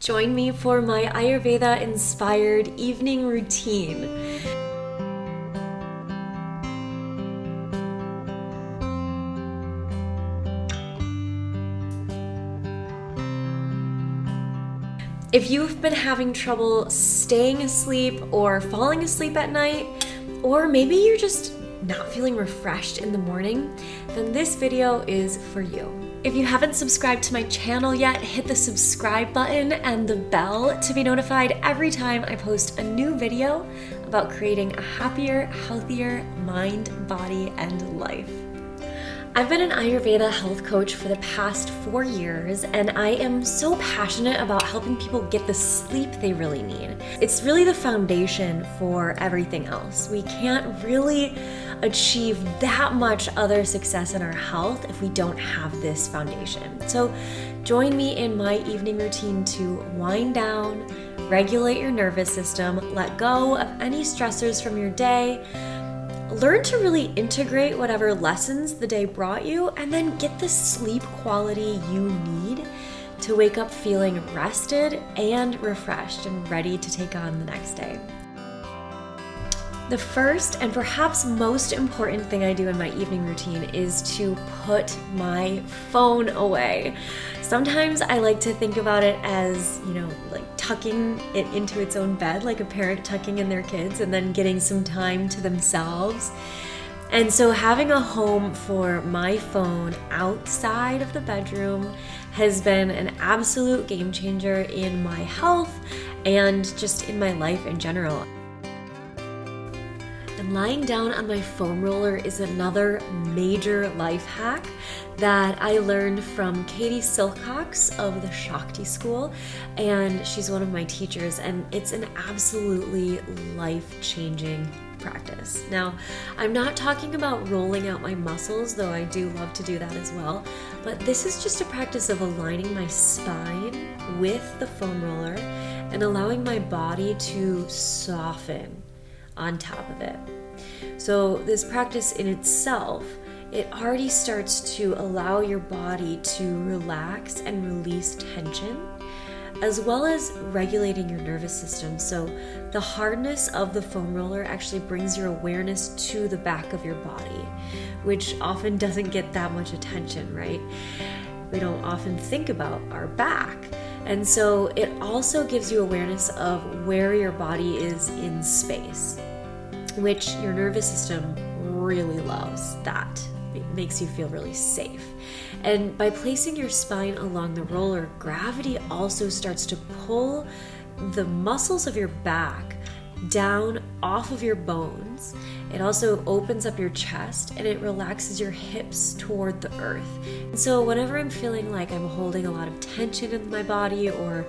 Join me for my Ayurveda-inspired evening routine. If you've been having trouble staying asleep or falling asleep at night, or maybe you're just not feeling refreshed in the morning, then this video is for you. If you haven't subscribed to my channel yet, hit the subscribe button and the bell to be notified every time I post a new video about creating a happier, healthier mind, body, and life. I've been an Ayurveda health coach for the past 4 years, and I am so passionate about helping people get the sleep they really need. It's really the foundation for everything else. We can't really achieve that much other success in our health if we don't have this foundation. So join me in my evening routine to wind down, regulate your nervous system, let go of any stressors from your day, learn to really integrate whatever lessons the day brought you, and then get the sleep quality you need to wake up feeling rested and refreshed and ready to take on the next day. The first and perhaps most important thing I do in my evening routine is to put my phone away. Sometimes I like to think about it as, like tucking it into its own bed, like a parent tucking in their kids and then getting some time to themselves. And so having a home for my phone outside of the bedroom has been an absolute game changer in my health and just in my life in general. And lying down on my foam roller is another major life hack that I learned from Katie Silcox of the Shakti School, and she's one of my teachers, and it's an absolutely life-changing practice. Now, I'm not talking about rolling out my muscles, though I do love to do that as well, but this is just a practice of aligning my spine with the foam roller and allowing my body to soften on top of it. So this practice in itself, it already starts to allow your body to relax and release tension, as well as regulating your nervous system. So the hardness of the foam roller actually brings your awareness to the back of your body, which often doesn't get that much attention, right? We don't often think about our back. And so it also gives you awareness of where your body is in space, which your nervous system really loves that. It makes you feel really safe. And by placing your spine along the roller, gravity also starts to pull the muscles of your back down off of your bones. It also opens up your chest and it relaxes your hips toward the earth. And so whenever I'm feeling like I'm holding a lot of tension in my body, or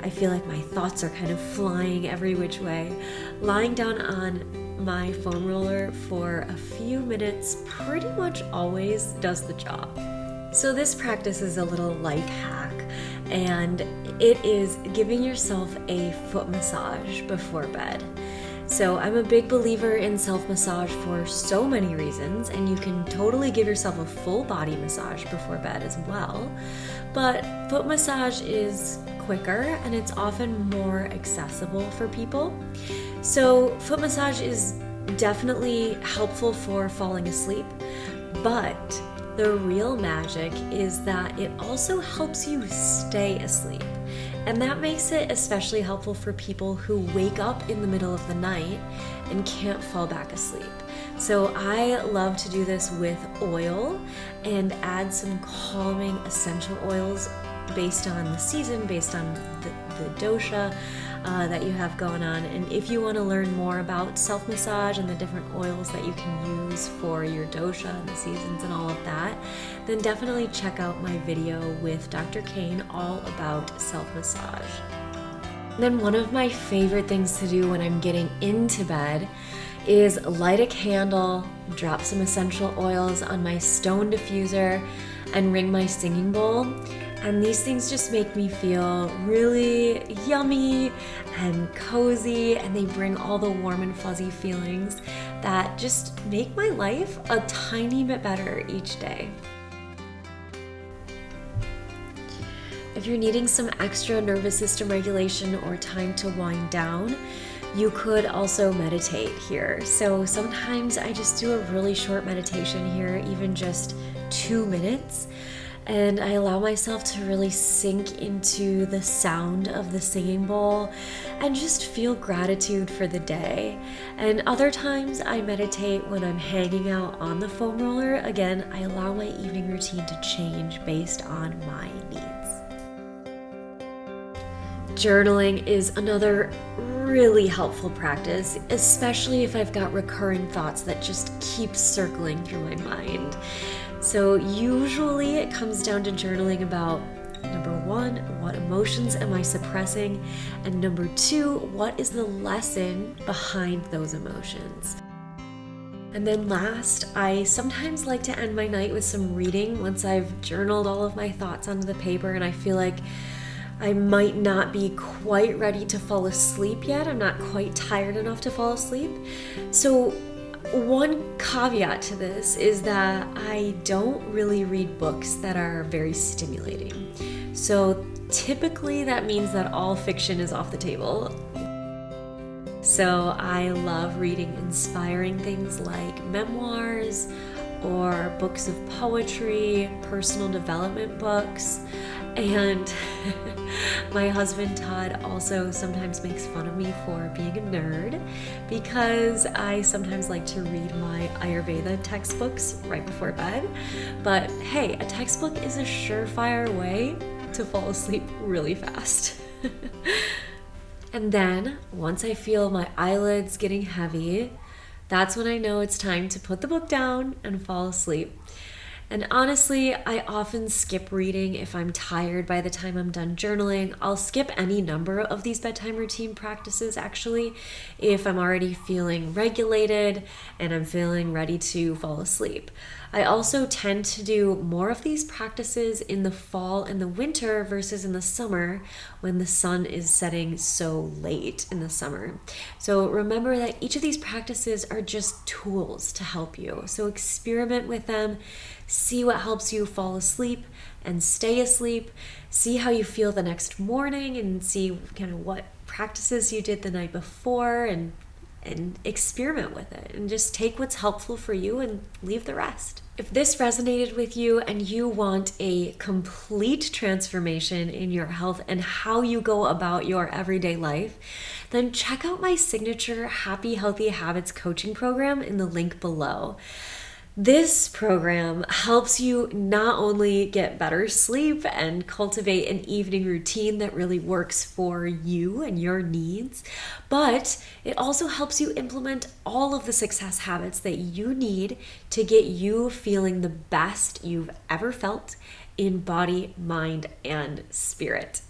I feel like my thoughts are kind of flying every which way, lying down on my foam roller for a few minutes pretty much always does the job. So this practice is a little life hack, and it is giving yourself a foot massage before bed. So I'm a big believer in self-massage for so many reasons, and you can totally give yourself a full body massage before bed as well. But foot massage is quicker and it's often more accessible for people. So foot massage is definitely helpful for falling asleep, but the real magic is that it also helps you stay asleep. And that makes it especially helpful for people who wake up in the middle of the night and can't fall back asleep. So I love to do this with oil and add some calming essential oils based on the season, based on the dosha that you have going on. And if you want to learn more about self-massage and the different oils that you can use for your dosha and the seasons and all of that, then definitely check out my video with Dr. Kane all about self-massage. And then one of my favorite things to do when I'm getting into bed is light a candle, drop some essential oils on my stone diffuser, and ring my singing bowl. And these things just make me feel really yummy and cozy, and they bring all the warm and fuzzy feelings that just make my life a tiny bit better each day. If you're needing some extra nervous system regulation or time to wind down, you could also meditate here. So sometimes I just do a really short meditation here, even just 2 minutes, and I allow myself to really sink into the sound of the singing bowl and just feel gratitude for the day. And other times I meditate when I'm hanging out on the foam roller. Again, I allow my evening routine to change based on my needs. Journaling is another really helpful practice, especially if I've got recurring thoughts that just keep circling through my mind. So usually it comes down to journaling about, number 1, what emotions am I suppressing? And number 2, what is the lesson behind those emotions? And then last, I sometimes like to end my night with some reading once I've journaled all of my thoughts onto the paper and I feel like I might not be quite ready to fall asleep yet. I'm not quite tired enough to fall asleep. So one caveat to this is that I don't really read books that are very stimulating. So typically that means that all fiction is off the table. So I love reading inspiring things like memoirs or books of poetry, personal development books. And my husband Todd also sometimes makes fun of me for being a nerd because I sometimes like to read my Ayurveda textbooks right before bed. But hey, a textbook is a surefire way to fall asleep really fast. And then once I feel my eyelids getting heavy, that's when I know it's time to put the book down and fall asleep. And honestly, I often skip reading if I'm tired by the time I'm done journaling. I'll skip any number of these bedtime routine practices actually if I'm already feeling regulated and I'm feeling ready to fall asleep. I also tend to do more of these practices in the fall and the winter versus in the summer when the sun is setting so late in the summer. So remember that each of these practices are just tools to help you. So experiment with them, see what helps you fall asleep and stay asleep, see how you feel the next morning and see kind of what practices you did the night before and experiment with it and just take what's helpful for you and leave the rest. If this resonated with you and you want a complete transformation in your health and how you go about your everyday life, then check out my signature Happy Healthy Habits coaching program in the link below. This program helps you not only get better sleep and cultivate an evening routine that really works for you and your needs, but it also helps you implement all of the success habits that you need to get you feeling the best you've ever felt in body, mind, and spirit.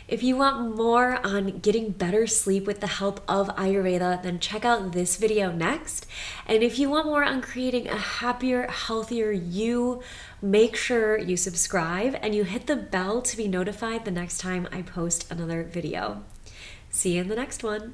If you want more on getting better sleep with the help of Ayurveda, then check out this video next. And if you want more on creating a happier, healthier you, make sure you subscribe and you hit the bell to be notified the next time I post another video. See you in the next one.